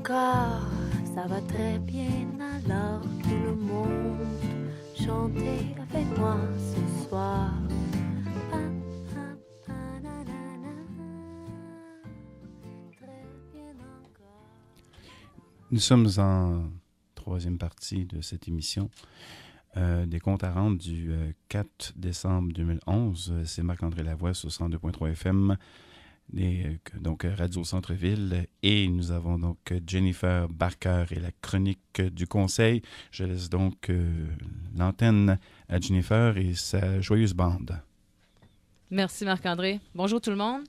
encore, ça va très bien alors tout le monde chantez avec moi ce soir. Pa, pa, pa, na, na, na. Très bien encore. Nous sommes en troisième partie de cette émission des comptes à rendre du 4 décembre 2011. C'est Marc-André Lavoie sur 102.3 FM, donc Radio Centre-Ville. Et nous avons donc Jennifer Barker et la chronique du Conseil. Je laisse donc l'antenne à Jennifer et sa joyeuse bande. Merci Marc-André. Bonjour tout le monde.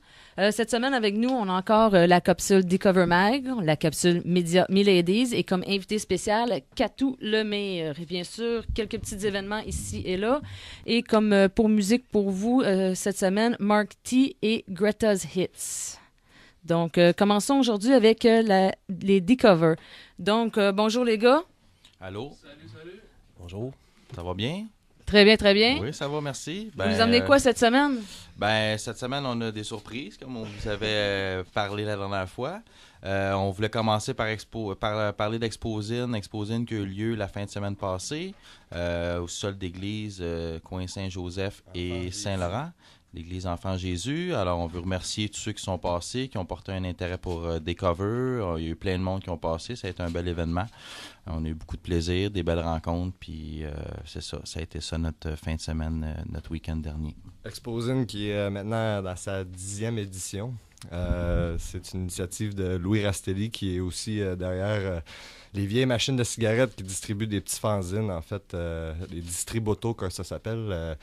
Cette semaine avec nous, on a encore la capsule Discover Mag, la capsule Media Miladies et comme invité spécial, Katou Lemire. Et bien sûr, quelques petits événements ici et là. Et comme pour musique pour vous, cette semaine, Mark T et Greta's Hits. Donc, commençons aujourd'hui avec les Discover. Donc, bonjour les gars. Allô? Salut. Bonjour. Ça va bien? Très bien, très bien. Oui, ça va, merci. Vous nous amenez quoi cette semaine? Cette semaine, on a des surprises, comme on vous avait parlé la dernière fois. On voulait commencer par parler d'Exposine. Exposine qui a eu lieu la fin de semaine passée au sol d'église, coin Saint-Joseph et Saint-Laurent, l'église Enfant Jésus. Alors, on veut remercier tous ceux qui sont passés, qui ont porté un intérêt pour des covers. Il y a eu plein de monde qui ont passé. Ça a été un bel événement. On a eu beaucoup de plaisir, des belles rencontres, puis c'est ça. Ça a été ça notre fin de semaine, notre week-end dernier. Exposine qui est maintenant dans sa 10e édition. C'est une initiative de Louis Rastelli qui est aussi derrière les vieilles machines de cigarettes qui distribuent des petits fanzines, en fait, les distributos, comme ça s'appelle.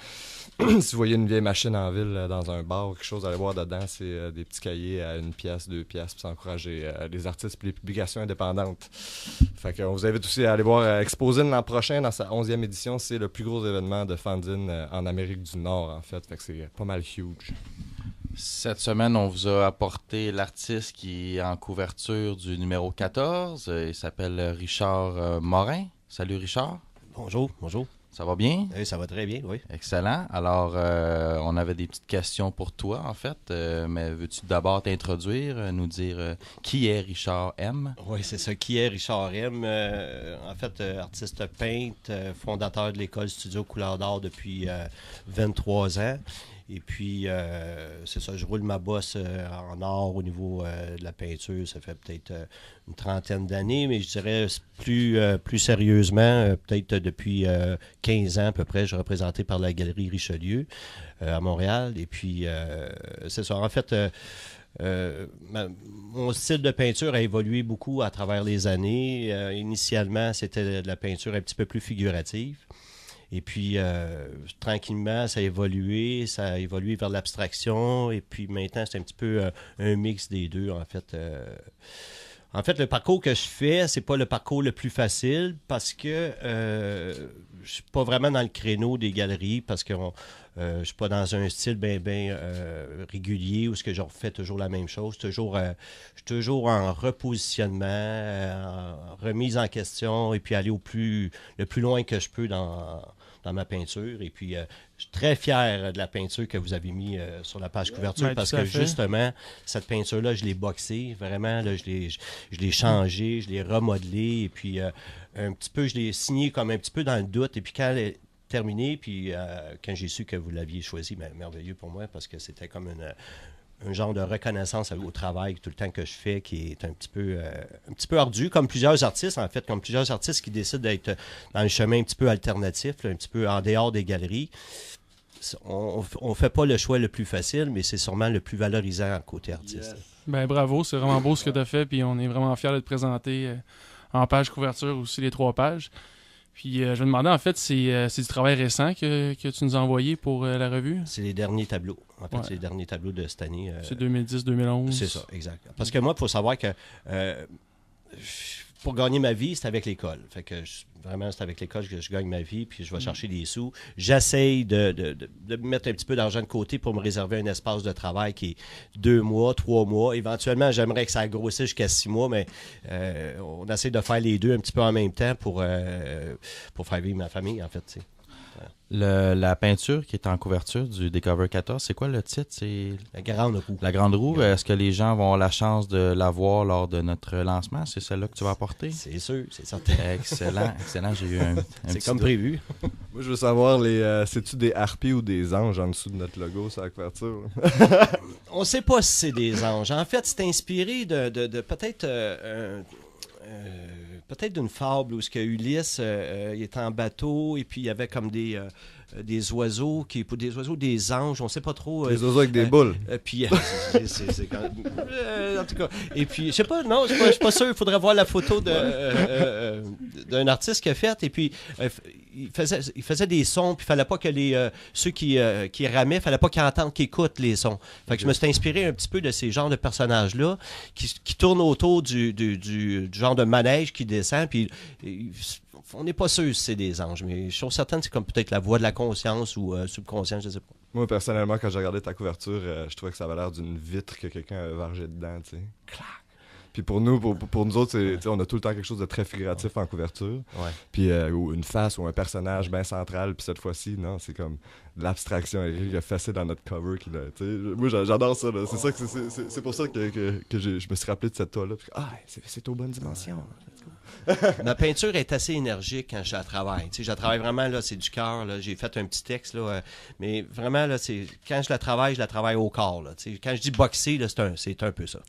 Si vous voyez une vieille machine en ville dans un bar ou quelque chose, allez voir dedans, c'est des petits cahiers à 1 pièce, 2 pièces pour encourager les artistes et les publications indépendantes. Fait qu'on vous invite aussi à aller voir Exposine l'an prochain, dans sa 11e édition. C'est le plus gros événement de fanzine en Amérique du Nord, en fait. Fait que c'est pas mal huge. Cette semaine, on vous a apporté l'artiste qui est en couverture du numéro 14. Il s'appelle Richard Morin. Salut Richard. Bonjour. Ça va bien? Oui, ça va très bien, oui. Excellent. Alors, on avait des petites questions pour toi, en fait. Mais veux-tu d'abord t'introduire, nous dire qui est Richard M? Oui, c'est ça. Qui est Richard M? En fait, artiste peintre, fondateur de l'école Studio Couleur d'Or depuis 23 ans. Et puis, c'est ça, je roule ma bosse en or au niveau de la peinture. Ça fait peut-être une trentaine d'années, mais je dirais plus sérieusement, peut-être depuis 15 ans à peu près, je suis représenté par la Galerie Richelieu à Montréal. Et puis, c'est ça. En fait, mon style de peinture a évolué beaucoup à travers les années. Initialement, c'était de la peinture un petit peu plus figurative. Et puis, tranquillement, ça a évolué vers l'abstraction. Et puis maintenant, c'est un petit peu un mix des deux, en fait. En fait, le parcours que je fais, c'est pas le parcours le plus facile parce que je suis pas vraiment dans le créneau des galeries parce que je suis pas dans un style bien régulier où ce que je refais toujours la même chose. Je suis toujours en repositionnement, en remise en question et puis aller le plus loin que je peux dans ma peinture. Et puis, je suis très fier de la peinture que vous avez mis sur la page couverture parce que justement, cette peinture-là, je l'ai boxée. Vraiment, là, je l'ai changée, je l'ai remodelée. Et puis, un petit peu, je l'ai signée comme un petit peu dans le doute. Et puis, quand elle est terminée, puis quand j'ai su que vous l'aviez choisi, merveilleux pour moi parce que c'était comme un genre de reconnaissance au travail tout le temps que je fais qui est un petit peu ardu, comme plusieurs artistes, en fait, comme plusieurs artistes qui décident d'être dans le chemin un petit peu alternatif, là, un petit peu en dehors des galeries. On ne fait pas le choix le plus facile, mais c'est sûrement le plus valorisant côté artiste. Yes. Ben bravo, c'est vraiment beau ce que tu as fait, puis on est vraiment fiers de te présenter en page couverture aussi les 3 pages. Puis je me demandais, en fait, c'est du travail récent que tu nous as envoyé pour la revue? C'est les derniers tableaux. En fait, c'est les derniers tableaux de cette année. C'est 2010-2011. C'est ça, exact. Parce que moi, il faut savoir que pour gagner ma vie, c'est avec l'école. Fait que vraiment, c'est avec l'école que je gagne ma vie, puis je vais chercher des sous. J'essaye de mettre un petit peu d'argent de côté pour me réserver un espace de travail qui est 2 mois, 3 mois. Éventuellement, j'aimerais que ça grossisse jusqu'à 6 mois, mais on essaie de faire les deux un petit peu en même temps pour faire vivre ma famille, en fait, tu sais. La peinture qui est en couverture du Décover 14, c'est quoi le titre? C'est La Grande Roue. La Grande Roue. Est-ce que les gens vont avoir la chance de la voir lors de notre lancement? C'est celle-là que tu vas apporter? C'est sûr, c'est certain. Excellent, excellent. J'ai eu un C'est petit comme doute. prévu. Moi, je veux savoir, c'est-tu des harpies ou des anges en dessous de notre logo sur la couverture? On sait pas si c'est des anges. En fait, c'est inspiré de peut-être peut-être d'une fable où ce que Ulysse il était en bateau et puis il y avait comme des oiseaux des anges, on sait pas trop. Des oiseaux avec des boules. Puis c'est quand en tout cas. Et puis je sais pas, non, je suis pas sûr. Il faudrait voir la photo d'un artiste qui a fait. Et puis il faisait des sons. Puis il fallait pas que ceux qui ramaient, fallait pas qu'ils entendent, qu'ils écoutent les sons. Fait que je me suis inspiré un petit peu de ces genres de personnages là qui tournent autour du genre de manège qui descend. Puis on n'est pas sûr si c'est des anges, mais je suis certain que c'est comme peut-être la voix de la conscience ou subconscient, je sais pas. Moi, personnellement, quand j'ai regardé ta couverture, je trouvais que ça avait l'air d'une vitre que quelqu'un a vargé dedans, tu sais. Clac! Puis pour nous autres, on a tout le temps quelque chose de très figuratif en couverture. Ouais. Puis ou une face ou un personnage bien central. Puis cette fois-ci, non, c'est comme de l'abstraction. Il a fessé dans notre cover. Moi, j'adore ça. Là. C'est ça que c'est pour ça que je me suis rappelé de cette toile-là. C'est aux bonnes dimensions. Ma peinture est assez énergique quand je la travaille. Tu sais, je la travaille vraiment, là, c'est du cœur. Là. J'ai fait un petit texte, là, mais vraiment, là, quand je la travaille au corps. Là, tu sais. Quand je dis boxer, là, c'est un peu ça.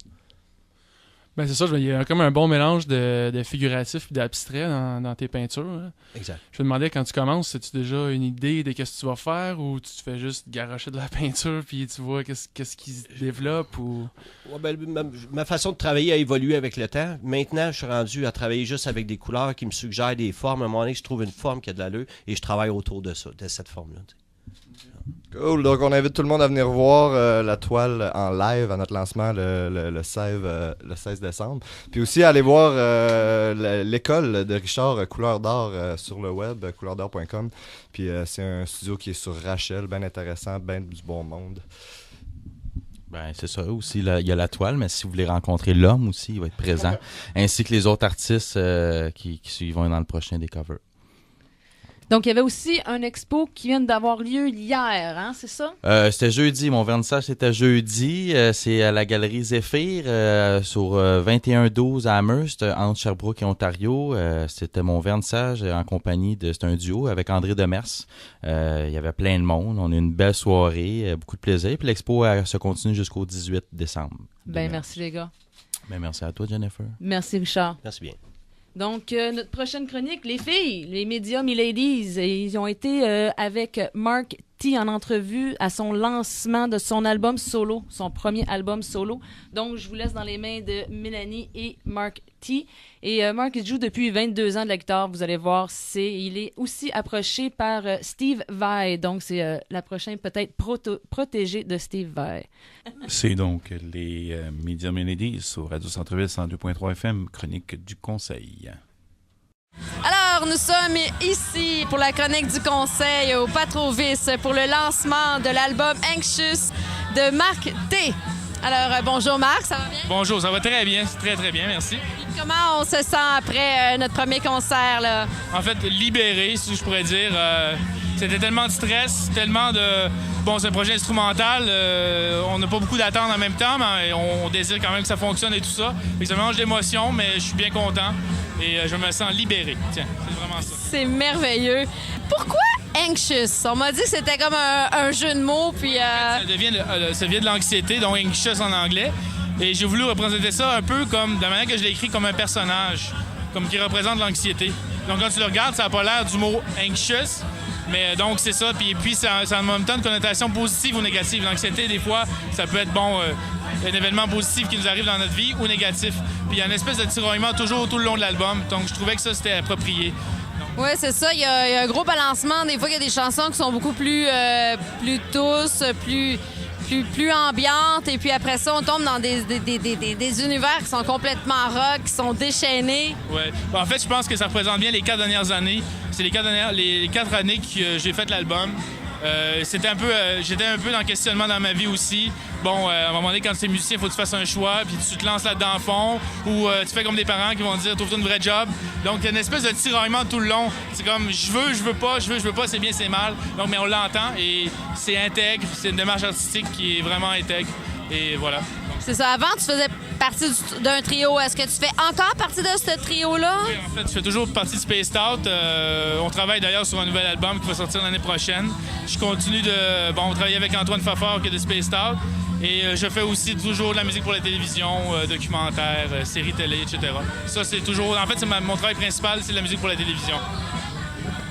Ben c'est ça, il y a comme un bon mélange de figuratif et d'abstrait dans tes peintures. Là. Exact. Je me demandais, quand tu commences, as-tu déjà une idée de qu'est-ce que tu vas faire ou tu te fais juste garocher de la peinture puis tu vois qu'est-ce qui se développe ou... Ouais, ben, ma façon de travailler a évolué avec le temps. Maintenant, je suis rendu à travailler juste avec des couleurs qui me suggèrent des formes. À un moment donné, je trouve une forme qui a de l'allure et je travaille autour de ça, de cette forme-là. Cool. Donc, on invite tout le monde à venir voir la toile en live à notre lancement le 16 décembre. Puis aussi, aller voir l'école de Richard Couleur d'Or sur le web, couleurdor.com. Puis c'est un studio qui est sur Rachel, bien intéressant, bien du bon monde. Ben, c'est ça aussi. Il y a la toile, mais si vous voulez rencontrer l'homme aussi, il va être présent. Ainsi que les autres artistes qui vont dans le prochain Décover. Donc, il y avait aussi un expo qui vient d'avoir lieu hier, hein, c'est ça? C'était jeudi. Mon vernissage, c'était jeudi. C'est à la Galerie Zéphyr, sur 2112 à Amherst, entre Sherbrooke et Ontario. C'était mon vernissage en compagnie c'est un duo avec André Demers. Il y avait plein de monde. On a eu une belle soirée, beaucoup de plaisir. Puis l'expo se continue jusqu'au 18 décembre. Ben, merci les gars. Ben, merci à toi, Jennifer. Merci Richard. Merci bien. Donc, notre prochaine chronique, les filles, les médias Miladies, ils ont été avec Mark T en entrevue à son lancement de son album solo, son premier album solo. Donc, je vous laisse dans les mains de Mélanie et Mark T. Et Mark, il joue depuis 22 ans de la guitare, vous allez voir. Il est aussi approché par Steve Vai. Donc, c'est la prochaine peut-être protégée de Steve Vai. C'est donc les Médias Mélodies sur Radio Centre-Ville 102.3 FM, chronique du Conseil. Alors, nous sommes ici pour la chronique du Conseil au Patrovis pour le lancement de l'album Anxious de Mark T. Alors, bonjour Marc, ça va bien? Bonjour, ça va très bien, très très bien, merci. Comment on se sent après notre premier concert, là? En fait, libéré, si je pourrais dire. C'était tellement de stress, tellement de... Bon, c'est un projet instrumental, on n'a pas beaucoup d'attentes en même temps, mais on désire quand même que ça fonctionne et tout ça. Et ça mélange d'émotions, mais je suis bien content et je me sens libéré. Tiens, c'est vraiment ça. C'est merveilleux. Pourquoi Anxious? On m'a dit que c'était comme un jeu de mots, puis... Ça vient de l'anxiété, donc Anxious en anglais. Et j'ai voulu représenter ça un peu comme, de la manière que je l'ai écrit, comme un personnage, comme qui représente l'anxiété. Donc quand tu le regardes, ça n'a pas l'air du mot anxious, mais donc c'est ça. Puis ça a en même temps une connotation positive ou négative. L'anxiété, des fois, ça peut être un événement positif qui nous arrive dans notre vie ou négatif. Puis il y a une espèce de tiraillement toujours tout le long de l'album. Donc je trouvais que ça, c'était approprié. Oui, c'est ça. Il y a un gros balancement. Des fois, il y a des chansons qui sont beaucoup plus douces, plus ambiantes. Et puis après ça, on tombe dans des univers qui sont complètement rock, qui sont déchaînés. Oui. En fait, je pense que ça représente bien les 4 dernières années. C'est les 4 années que j'ai fait l'album. J'étais un peu dans le questionnement dans ma vie aussi. Bon, à un moment donné, quand tu es musicien, il faut que tu fasses un choix, puis tu te lances là-dedans à fond, ou tu fais comme des parents qui vont te dire « trouve-toi une vraie job ». Donc, il y a une espèce de tiraillement tout le long. C'est comme « je veux pas, c'est bien, c'est mal ». Donc, mais on l'entend et c'est intègre, c'est une démarche artistique qui est vraiment intègre. Et voilà. C'est ça. Avant, tu faisais partie d'un trio. Est-ce que tu fais encore partie de ce trio-là? Oui, en fait, je fais toujours partie de Spaced Out. On travaille d'ailleurs sur un nouvel album qui va sortir l'année prochaine. Je continue de travailler avec Antoine Fafard qui est de Spaced Out. Et je fais aussi toujours de la musique pour la télévision, documentaires, séries télé, etc. Ça, c'est toujours... En fait, c'est mon travail principal, c'est la musique pour la télévision.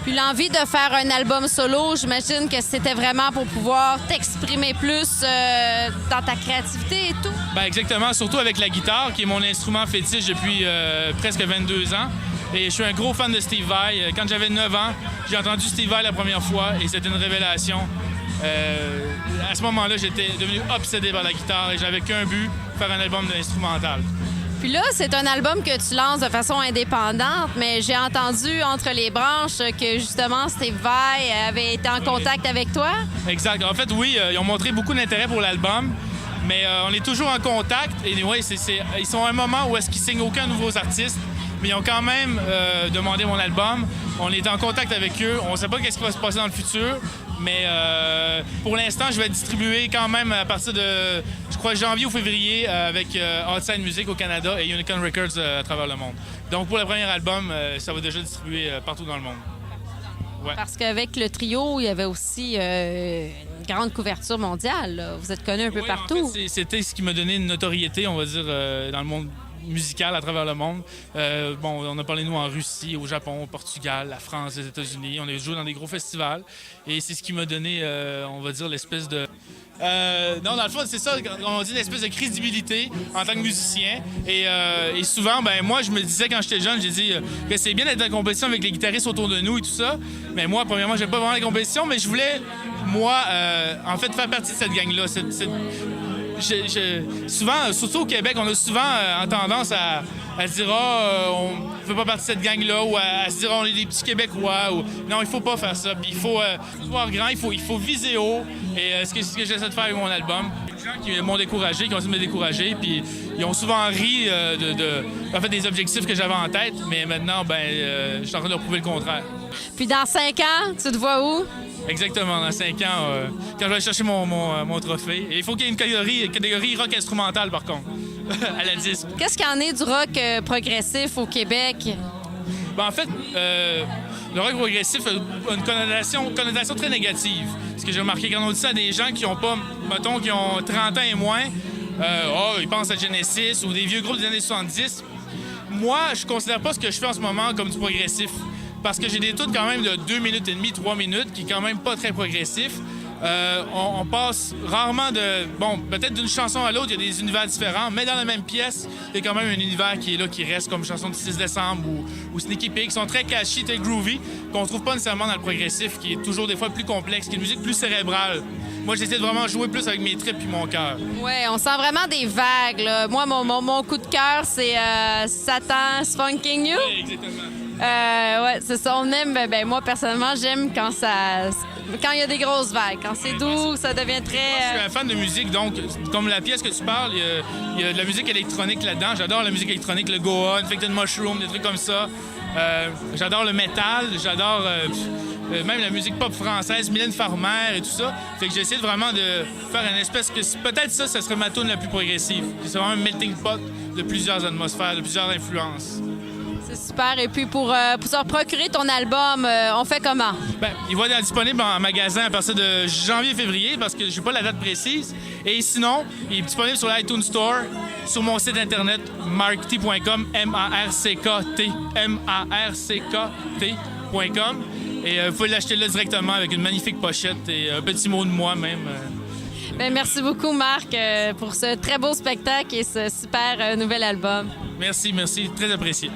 Puis l'envie de faire un album solo, j'imagine que c'était vraiment pour pouvoir t'exprimer plus dans ta créativité et tout. Ben exactement, surtout avec la guitare, qui est mon instrument fétiche depuis presque 22 ans. Et je suis un gros fan de Steve Vai. Quand j'avais 9 ans, j'ai entendu Steve Vai la première fois et c'était une révélation. À ce moment-là, j'étais devenu obsédé par la guitare et j'avais qu'un but, faire un album instrumental. Puis là, c'est un album que tu lances de façon indépendante, mais j'ai entendu entre les branches que justement Steve Vai avait été en contact avec toi. Exact. En fait, oui, ils ont montré beaucoup d'intérêt pour l'album, mais on est toujours en contact. Et ouais, ils sont à un moment où est-ce qu'ils signent aucun nouveaux artistes, mais ils ont quand même demandé mon album. On est en contact avec eux. On ne sait pas qu'est-ce qui va se passer dans le futur, mais pour l'instant, je vais distribuer quand même à partir de, je crois, janvier ou février avec Outside Music au Canada et Unicorn Records à travers le monde. Donc, pour le premier album, ça va déjà distribuer partout dans le monde. Ouais. Parce qu'avec le trio, il y avait aussi une grande couverture mondiale. Là. Vous êtes connus un peu partout. En fait, c'était ce qui m'a donné une notoriété, on va dire, dans le monde musical à travers le monde. On a parlé, nous, en Russie, au Japon, au Portugal, la France, les États-Unis. On a joué dans des gros festivals. Et c'est ce qui m'a donné, on va dire, l'espèce de... non, dans le fond, c'est ça, on dit l'espèce de crédibilité en tant que musicien. Et souvent, moi, je me disais quand j'étais jeune, j'ai dit que c'est bien d'être en compétition avec les guitaristes autour de nous et tout ça. Mais moi, premièrement, j'aime pas vraiment les compétitions, mais je voulais, moi, en fait, faire partie de cette gang-là. Souvent, surtout au Québec, on a souvent tendance à se dire on ne fait pas partie de cette gang-là, ou à se dire on est des petits Québécois. Non, il faut pas faire ça. Puis il faut voir grand, il faut viser haut. Et c'est ce que j'essaie de faire avec mon album. Il y a des gens qui m'ont découragé, qui ont essayé de me décourager, puis ils ont souvent ri en fait, des objectifs que j'avais en tête. Mais maintenant, je suis en train de leur prouver le contraire. Puis dans 5 ans, tu te vois où? Exactement, dans 5 ans, quand je vais aller chercher mon trophée. Et il faut qu'il y ait une catégorie rock instrumental, par contre, à la disque. Qu'est-ce qu'il y en est du rock progressif au Québec? En fait, le rock progressif a une connotation très négative. Ce que j'ai remarqué quand on dit ça à des gens qui ont pas, mettons, qui ont 30 ans et moins, ils pensent à Genesis ou des vieux groupes des années 70. Moi, je considère pas ce que je fais en ce moment comme du progressif. Parce que j'ai des tunes quand même de 2 minutes et demie, 3 minutes, qui est quand même pas très progressif. On passe rarement de... peut-être d'une chanson à l'autre, il y a des univers différents, mais dans la même pièce, il y a quand même un univers qui est là, qui reste comme chanson du 6 décembre ou Sneaky Pig, qui sont très catchy, très groovy, qu'on trouve pas nécessairement dans le progressif, qui est toujours des fois plus complexe, qui est une musique plus cérébrale. Moi, j'essaie de vraiment jouer plus avec mes tripes puis mon cœur. Ouais, on sent vraiment des vagues, là. Moi, mon coup de cœur, c'est Satan's Funking You. Oui, exactement. Ouais, c'est ça. On aime, moi, personnellement, j'aime quand il y a des grosses vagues. Quand c'est doux, ça devient très... Je suis un fan de musique, donc, comme la pièce que tu parles, il y a de la musique électronique là-dedans. J'adore la musique électronique, le Goa, Infected Mushroom, des trucs comme ça. J'adore le métal, j'adore même la musique pop française, Mylène Farmer et tout ça. Fait que j'essaie vraiment de faire une espèce que... Peut-être ça serait ma tune la plus progressive. C'est vraiment un melting pot de plusieurs atmosphères, de plusieurs influences. C'est super. Et puis, pour se procurer ton album, on fait comment? Il va être disponible en magasin à partir de janvier-février parce que je n'ai pas la date précise. Et sinon, il est disponible sur l'iTunes Store, sur mon site internet markt.com, marct.com. Et vous pouvez l'acheter là directement avec une magnifique pochette et un petit mot de moi même. Merci beaucoup, Marc, pour ce très beau spectacle et ce super nouvel album. Merci, très apprécié.